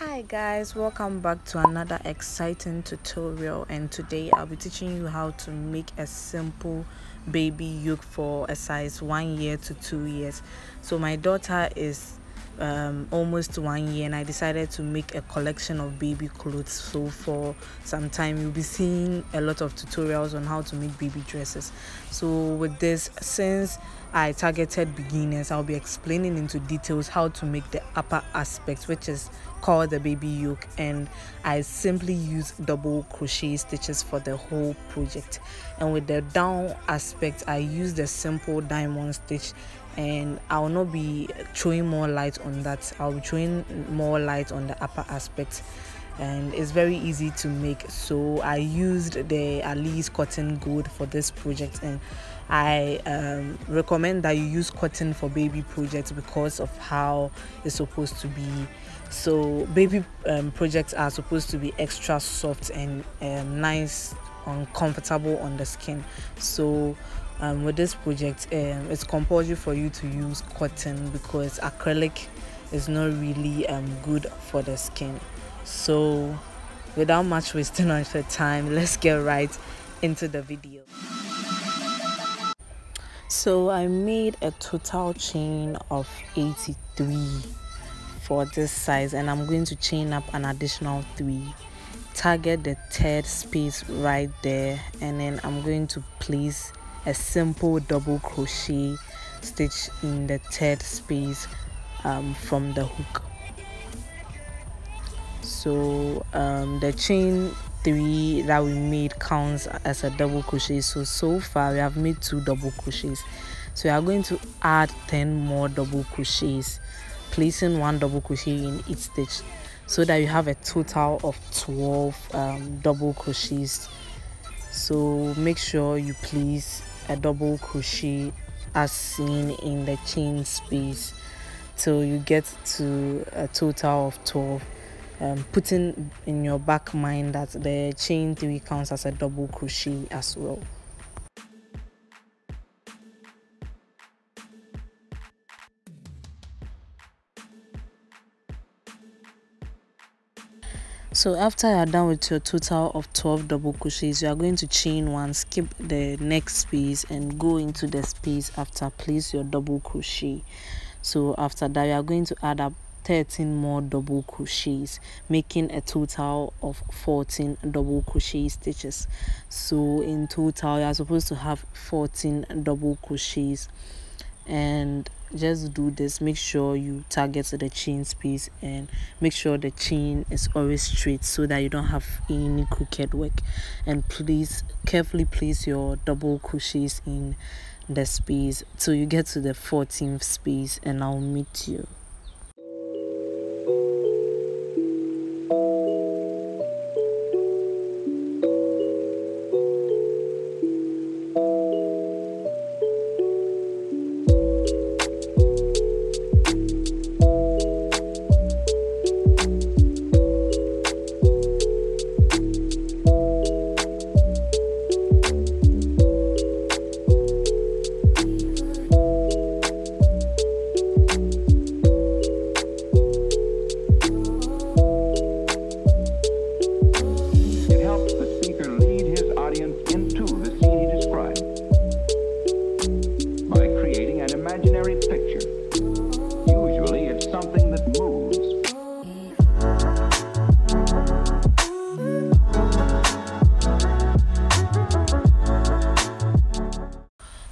Hi guys, welcome back to another exciting tutorial, and today I'll be teaching you how to make a simple baby yoke for a size 1 year to 2 years. So my daughter is almost 1 year and I decided to make a collection of baby clothes. So for some time you'll be seeing a lot of tutorials on how to make baby dresses. So with this, since I targeted beginners, I'll be explaining into details how to make the upper aspect, which is called the baby yoke, and I simply use double crochet stitches for the whole project. And with the down aspect, I use the simple diamond stitch, and I will not be throwing more light on that. I'll be throwing more light on the upper aspect, and it's very easy to make. So I used the Alice cotton gold for this project, and I recommend that you use cotton for baby projects because of how it's supposed to be. So baby projects are supposed to be extra soft and nice and comfortable on the skin. So with this project, it's compulsory for you to use cotton because acrylic is not really good for the skin. So without much wasting on your time, let's get right into the video. So I made a total chain of 83 for this size, and I'm going to chain up an additional 3. Target the third space right there, and then I'm going to place a simple double crochet stitch in the third space from the hook. So the chain 3 that we made counts as a double crochet. So far we have made 2 double crochets, so we are going to add 10 more double crochets, placing 1 double crochet in each stitch, so that you have a total of 12 double crochets. So make sure you place a double crochet as seen in the chain space till you get to a total of 12. Putting in your back mind that the chain 3 counts as a double crochet as well. So after you are done with your total of 12 double crochets, you are going to chain 1, skip the next space and go into the space after, place your double crochet. So after that, you are going to add up 13 more double crochets, making a total of 14 double crochet stitches. So in total you are supposed to have 14 double crochets. And just do this, make sure you target the chain space and make sure the chain is always straight so that you don't have any crooked work. And please carefully place your double crochets in the space till you get to the 14th space, and I'll meet you.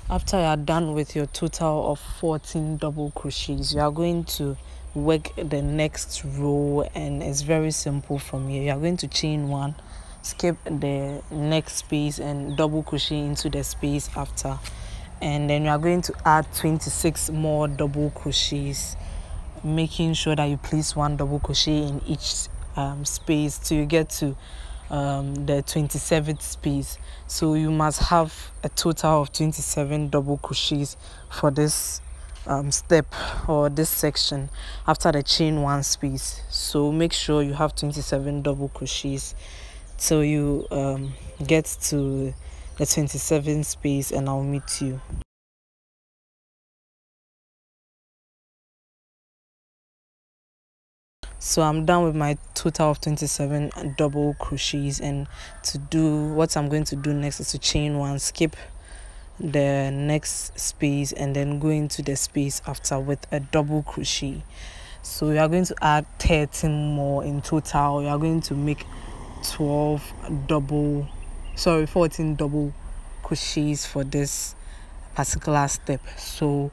After you are done with your total of 14 double crochets, you are going to work the next row, and it's very simple from here. You are going to chain 1, skip the next space and double crochet into the space after, and then you are going to add 26 more double crochets, making sure that you place 1 double crochet in each space till you get to the 27th space. So you must have a total of 27 double crochets for this step or this section after the chain 1 space. So make sure you have 27 double crochets till you get to the 27th space, and I'll meet you. So I'm done with my total of 27 double crochets, and to do what I'm going to do next is to chain one, skip the next space, and then go into the space after with a double crochet. So we are going to add 13 more in total. We are going to make 14 double crochets for this particular step. So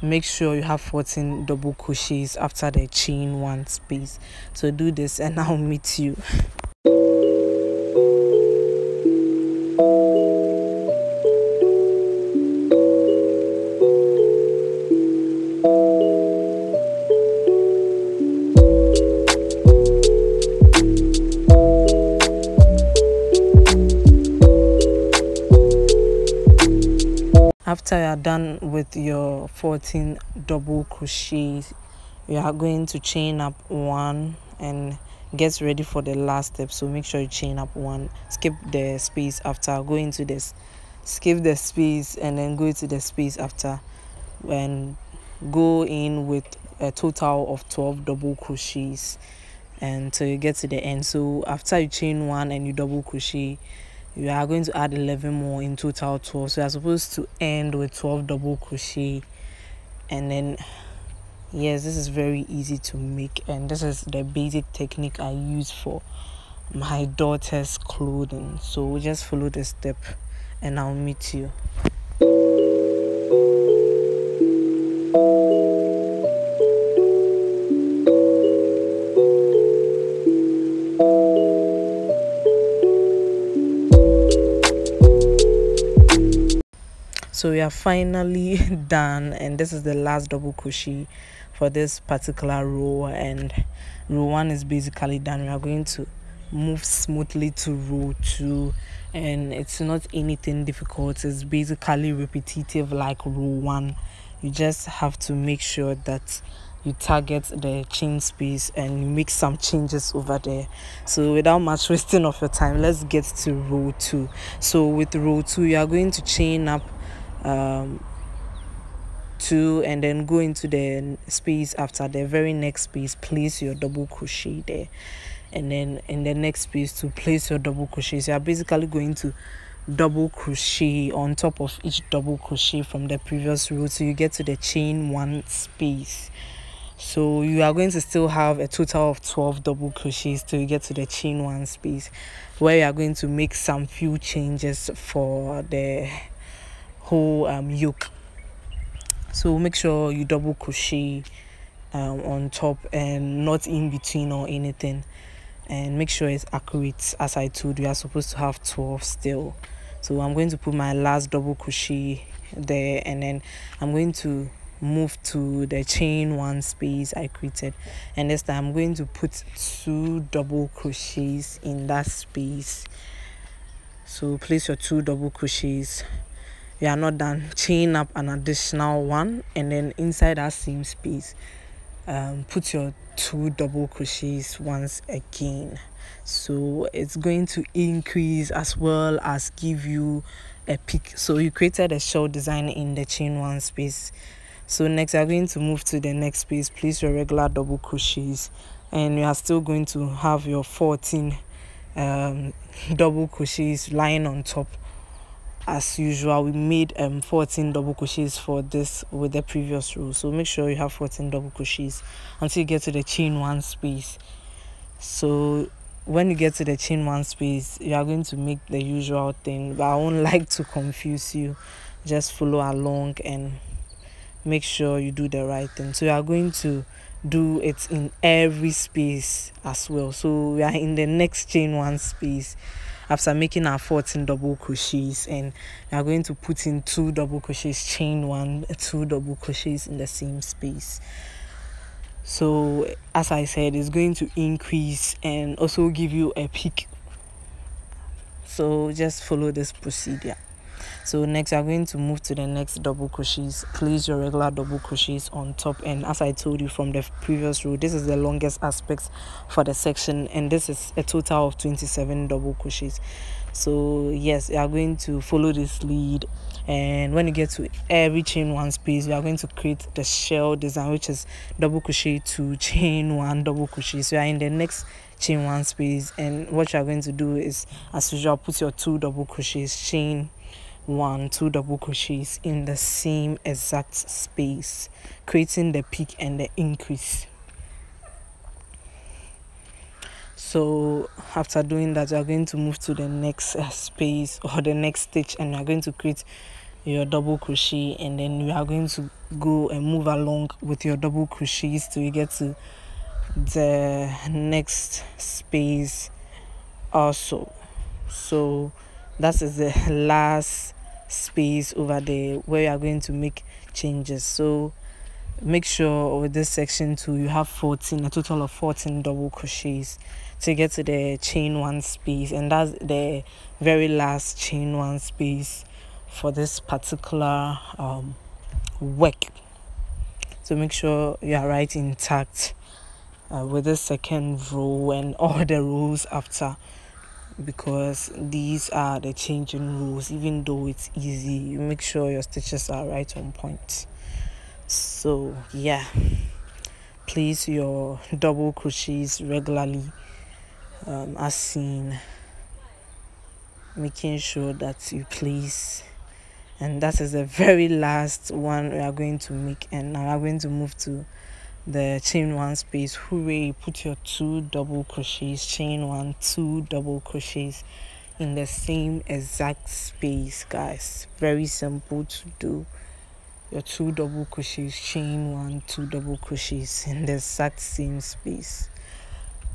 make sure you have 14 double crochets after the chain one space. So do this and I'll meet you. After you are done with your 14 double crochets, you are going to chain up one and get ready for the last step. So make sure you chain up one, skip the space after, go into this, skip the space and then go into the space after, and go in with a total of 12 double crochets until you get to the end. So after you chain one and you double crochet, you are going to add 11 more, in total 12. So you are supposed to end with 12 double crochet. And then yes, this is very easy to make, and this is the basic technique I use for my daughter's clothing. So just follow the step and I'll meet you. So we are finally done, and this is the last double crochet for this particular row, and row 1 is basically done. We are going to move smoothly to row 2, and it's not anything difficult. It's basically repetitive like row 1. You just have to make sure that you target the chain space and you make some changes over there. So without much wasting of your time, let's get to row 2. So with row 2, you are going to chain up 2 and then go into the space after the very next space, place your double crochet there, and then in the next space to place your double crochet. So you are basically going to double crochet on top of each double crochet from the previous row so you get to the chain one space. So you are going to still have a total of 12 double crochets till you get to the chain one space, where you are going to make some few changes for the whole yoke. So make sure you double crochet on top and not in between or anything, and make sure it's accurate. As I told you, are supposed to have 12 still. So I'm going to put my last double crochet there, and then I'm going to move to the chain one space I created, and this time I'm going to put 2 double crochets in that space. So place your 2 double crochets. You are not done, chain up an additional 1, and then inside that same space put your 2 double crochets once again. So it's going to increase as well as give you a peak. So you created a shell design in the chain one space. So next you are going to move to the next space, place your regular double crochets, and you are still going to have your 14 double crochets lying on top. As usual, we made 14 double crochets for this with the previous row. So make sure you have 14 double crochets until you get to the chain one space. So when you get to the chain one space, you are going to make the usual thing, but I won't like to confuse you. Just follow along and make sure you do the right thing. So you are going to do it in every space as well. So we are in the next chain one space after making our 14 double crochets, and we are going to put in 2 double crochets, chain 1, 2 double crochets in the same space. So as I said, it's going to increase and also give you a peak. So just follow this procedure. So next you are going to move to the next double crochets, place your regular double crochets on top, and as I told you from the previous row, this is the longest aspect for the section, and this is a total of 27 double crochets. So yes, you are going to follow this lead, and when you get to every chain one space, you are going to create the shell design, which is double crochet 2, chain 1, double crochet. So you are in the next chain one space, and what you are going to do is, as usual, put your 2 double crochets, chain 1, 2 double crochets in the same exact space, creating the peak and the increase. So after doing that, you are going to move to the next space or the next stitch, and you are going to create your double crochet, and then you are going to go and move along with your double crochets till you get to the next space also. So that is the last space over there where you are going to make changes. So make sure with this section too, you have a total of 14 double crochets to get to the chain one space, and that's the very last chain one space for this particular work. So make sure you are right intact with the second row and all the rows after, because these are the changing rows. Even though it's easy, you make sure your stitches are right on point. So yeah, place your double crochets regularly as seen, making sure that you place. And that is the very last one we are going to make, and now we are going to move to the chain one space. Hooray! Put your 2 double crochets, chain 1, 2 double crochets in the same exact space, guys. Very simple to do. Your 2 double crochets, chain 1, 2 double crochets in the exact same space,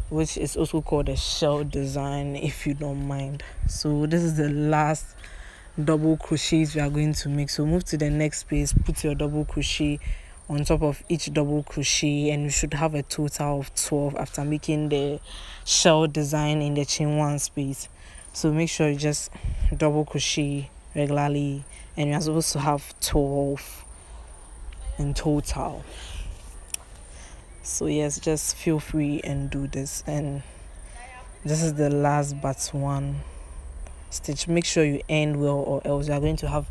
which is also called a shell design, if you don't mind. So this is the last double crochets we are going to make. So move to the next space, put your double crochet on top of each double crochet, and you should have a total of 12 after making the shell design in the chain one space. So make sure you just double crochet regularly, and you're supposed to have 12 in total. So yes, just feel free and do this. And this is the last but one stitch. Make sure you end well, or else you are going to have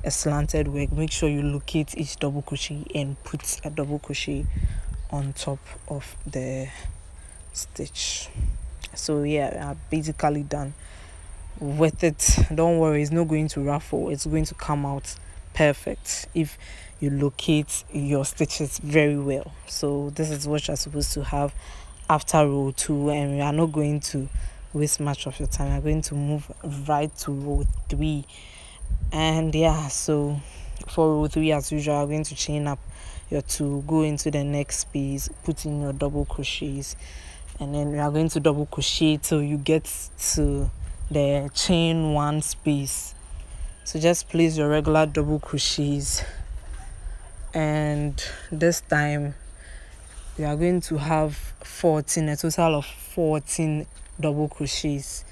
a slanted work. Make sure you locate each double crochet and put a double crochet on top of the stitch. So yeah, I'm basically done with it. Don't worry, it's not going to ruffle. It's going to come out perfect if you locate your stitches very well. So this is what you're supposed to have after row 2, and we are not going to waste much of your time. We're going to move right to row 3. And yeah, so for row 3, as usual, I'm going to chain up your 2, go into the next space, put in your double crochets, and then we are going to double crochet till you get to the chain 1 space. So just place your regular double crochets, and this time we are going to have a total of 14 double crochets.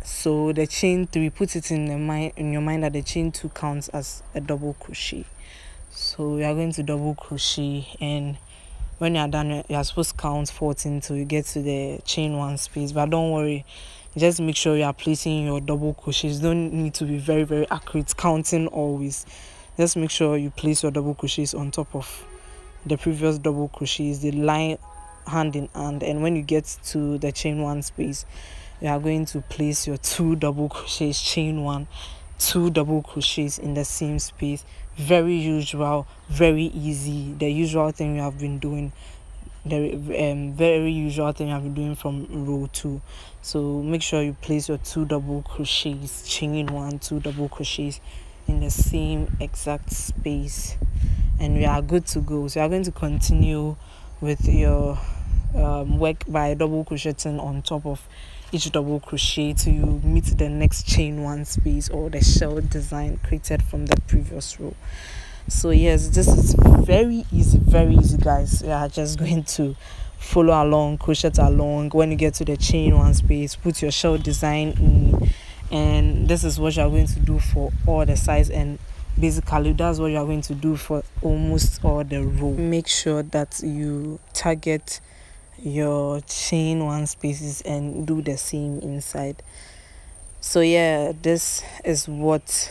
So the chain 3, put it in your mind that the chain 2 counts as a double crochet. So we are going to double crochet, and when you are done, you are supposed to count 14 till you get to the chain 1 space. But don't worry, just make sure you are placing your double crochets. Don't need to be very, very accurate counting always. Just make sure you place your double crochets on top of the previous double crochets. They line hand in hand, and when you get to the chain 1 space, you are going to place your 2 double crochets, chain 1, 2 double crochets in the same space. Very usual, very easy. The usual thing you have been doing, the very usual thing you have been doing from row 2. So make sure you place your 2 double crochets, chain 1, 2 double crochets in the same exact space, and we are good to go. So you are going to continue with your work by double crocheting on top of each double crochet till you meet the next chain 1 space, or the shell design created from the previous row. So yes, this is very easy, guys. You are just going to follow along, crochet along. When you get to the chain 1 space, put your shell design in, and this is what you are going to do for all the sides, and basically that's what you are going to do for almost all the row. Make sure that you target your chain 1 spaces and do the same inside. So yeah, this is what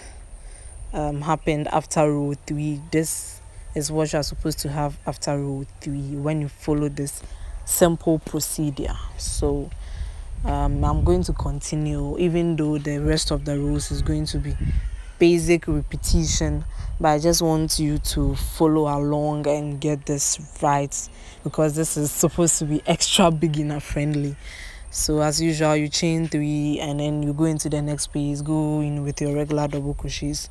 happened after row 3. This is what you're supposed to have after row 3 when you follow this simple procedure. So I'm going to continue, even though the rest of the rows is going to be basic repetition, but I just want you to follow along and get this right, because this is supposed to be extra beginner friendly. So as usual, you chain 3 and then you go into the next piece, go in with your regular double crochets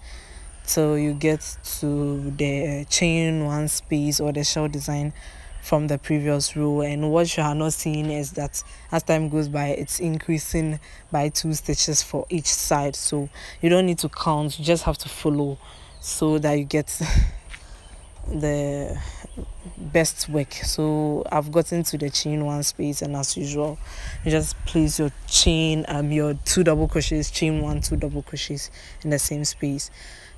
till you get to the chain 1 space or the shell design from the previous row. And what you are not seeing is that as time goes by, it's increasing by 2 stitches for each side. So you don't need to count, you just have to follow so that you get the best work. So I've gotten to the chain 1 space, and as usual, you just place your chain your 2 double crochets, chain 1, 2 double crochets in the same space,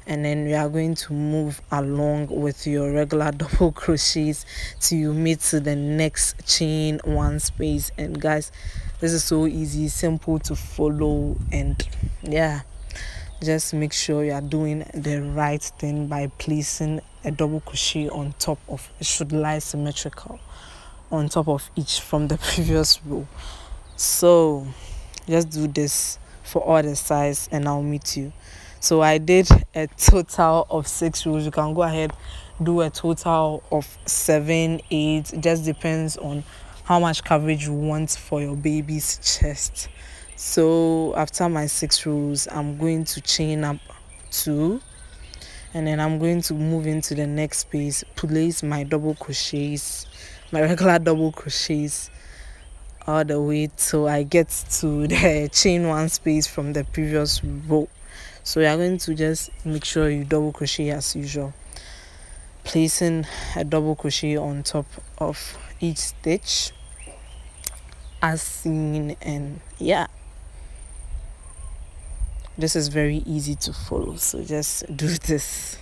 and then we are going to move along with your regular double crochets till you meet to the next chain 1 space. And guys, this is so easy, simple to follow, and yeah, just make sure you are doing the right thing by placing a double crochet on top of it. Should lie symmetrical on top of each from the previous row. So just do this for all the sides and I'll meet you. So I did a total of 6 rows. You can go ahead, do a total of 7, 8. It just depends on how much coverage you want for your baby's chest. So after my 6 rows, I'm going to chain up 2, and then I'm going to move into the next space, place my double crochets, my regular double crochets, all the way till I get to the chain 1 space from the previous row. So you're going to just make sure you double crochet as usual, placing a double crochet on top of each stitch as seen. And yeah, this is very easy to follow, so just do this.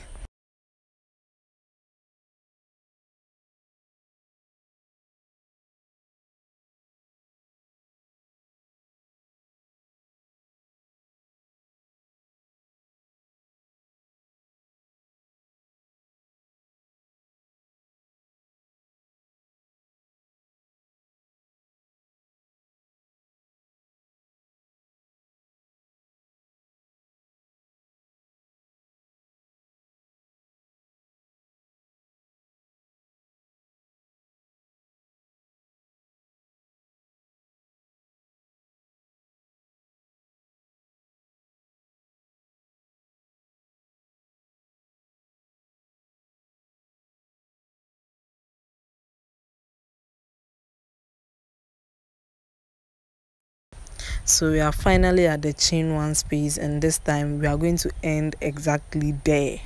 So we are finally at the chain 1 space, and this time we are going to end exactly there.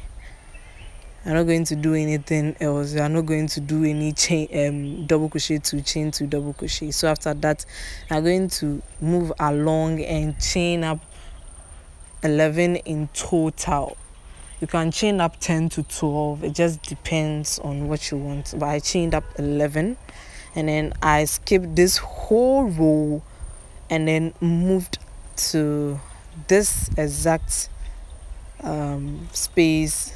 I'm not going to do anything else. We are not going to do any chain double crochet to chain 2 double crochet. So after that, we are going to move along and chain up 11 in total. You can chain up 10 to 12, it just depends on what you want, but I chained up 11, and then I skipped this whole row and then moved to this exact space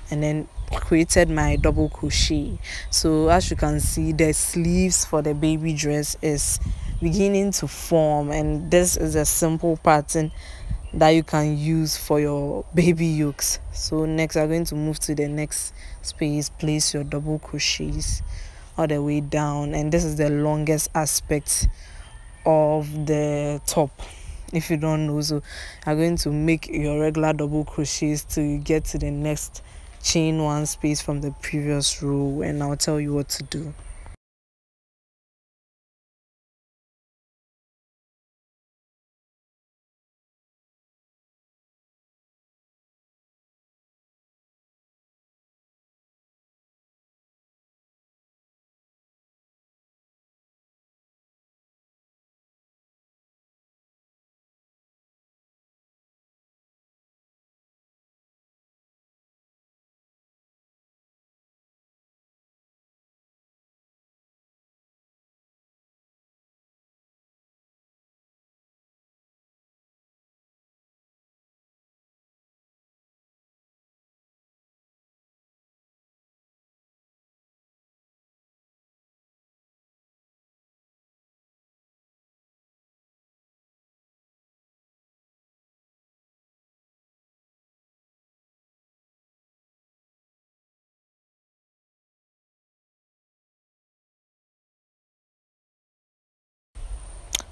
and then created my double crochet. So as you can see, the sleeves for the baby dress is beginning to form, and this is a simple pattern that you can use for your baby yokes. So next I'm going to move to the next space, place your double crochets all the way down, and this is the longest aspect of the top, if you don't know. So I'm going to make your regular double crochets to get to the next chain 1 space from the previous row, and I'll tell you what to do.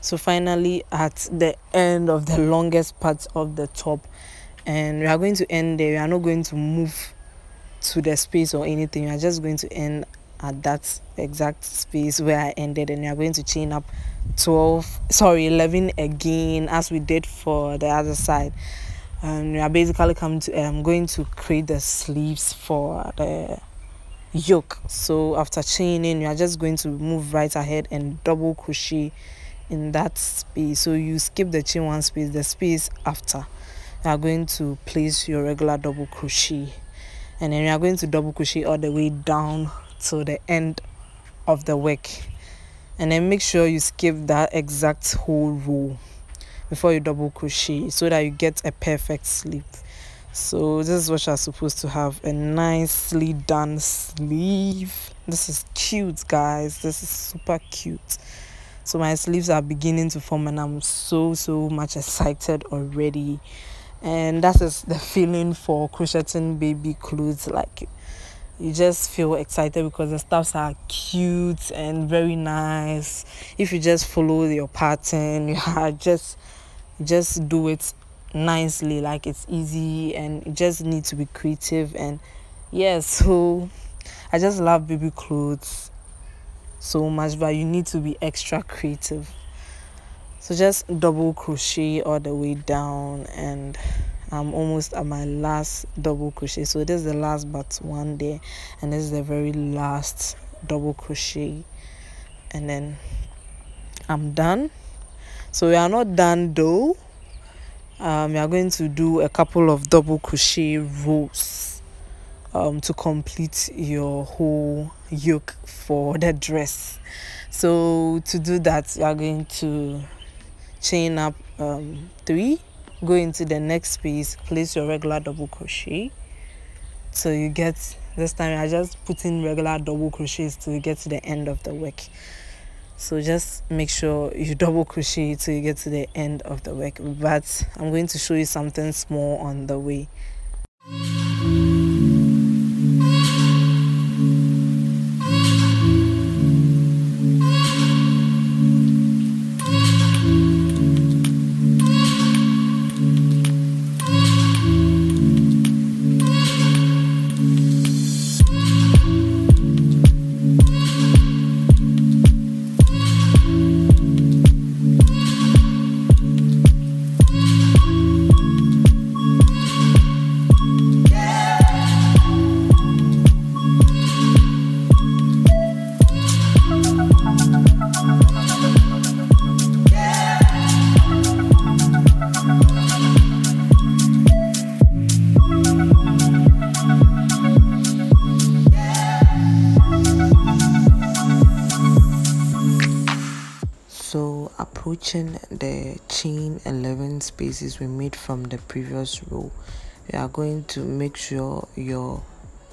So finally at the end of the longest part of the top, and we are going to end there. We are not going to move to the space or anything. We are just going to end at that exact space where I ended, and we are going to chain up 11 again, as we did for the other side. And we are basically coming to I'm going to create the sleeves for the yoke. So after chaining, you are just going to move right ahead and double crochet in that space. So you skip the chain one space, the space after you are going to place your regular double crochet, and then you are going to double crochet all the way down to the end of the work, and then make sure you skip that exact whole row before you double crochet so that you get a perfect sleeve. So this is what you're supposed to have, a nicely done sleeve. This is cute, guys. This is super cute. So my sleeves are beginning to form, and I'm so much excited already. And that is the feeling for crocheting baby clothes. Like, you just feel excited because the stuffs are cute and very nice. If you just follow your pattern, you just do it nicely. Like, it's easy, and you just need to be creative. And yes, so I just love baby clothes so much, but you need to be extra creative. So just double crochet all the way down, and I'm almost at my last double crochet. So this is the last but one there, and this is the very last double crochet, and then I'm done. So we are not done though. We are going to do a couple of double crochet rows to complete your whole yoke for the dress. So to do that, you are going to chain up 3, go into the next space, place your regular double crochet. So you get, this time I just put in regular double crochets till you get to the end of the work. So just make sure you double crochet till you get to the end of the work. But I'm going to show you something small on the way. So approaching the chain 11 spaces we made from the previous row, you are going to make sure your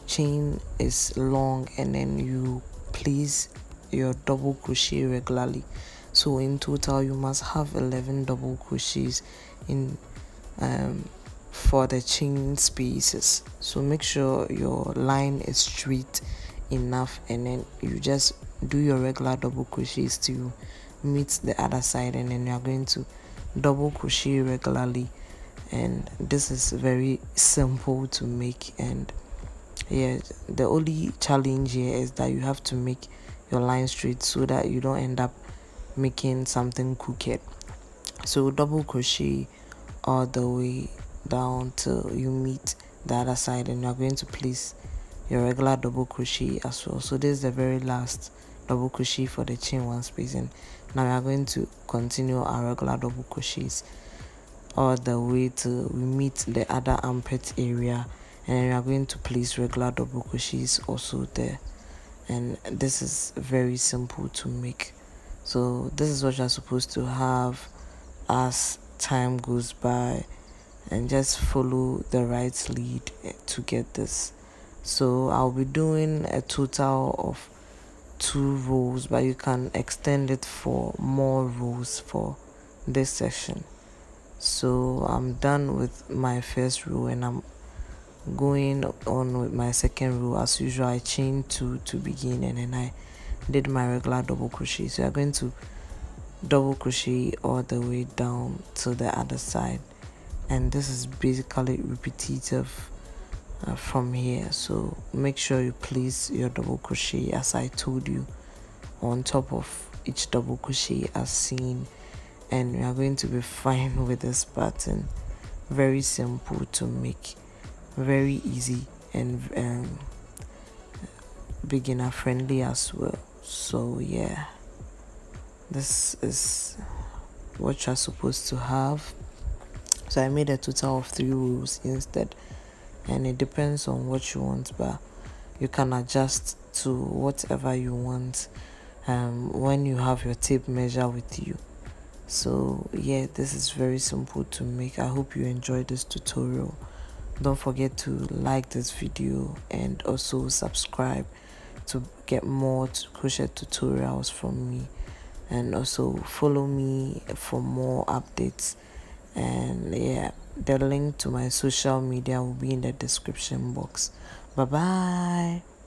chain is long, and then you place your double crochet regularly. So in total you must have 11 double crochets in for the chain spaces. So make sure your line is straight enough, and then you just do your regular double crochets to meet the other side, and then you are going to double crochet regularly. And this is very simple to make, and yeah, the only challenge here is that you have to make your line straight so that you don't end up making something crooked. So double crochet all the way down till you meet the other side, and you are going to place your regular double crochet as well. So this is the very last double crochet for the chain one space, and now we are going to continue our regular double crochets all the way till we meet the other armpit area, and then we are going to place regular double crochets also there. And this is very simple to make. So this is what you're supposed to have as time goes by, and just follow the right lead to get this. So I'll be doing a total of 2 rows, but you can extend it for more rows for this session. So I'm done with my first row, and I'm going on with my second row. As usual, I chained 2 to begin, and then I did my regular double crochet. So I'm going to double crochet all the way down to the other side, and this is basically repetitive from here. So make sure you place your double crochet as I told you on top of each double crochet as seen, and we are going to be fine with this pattern. Very simple to make, very easy, and beginner friendly as well. So yeah, this is what you're supposed to have. So I made a total of 3 rows instead, and it depends on what you want, but you can adjust to whatever you want when you have your tape measure with you. So yeah, this is very simple to make. I hope you enjoyed this tutorial. Don't forget to like this video and also subscribe to get more crochet tutorials from me, and also follow me for more updates. And yeah, the link to my social media will be in the description box. Bye bye.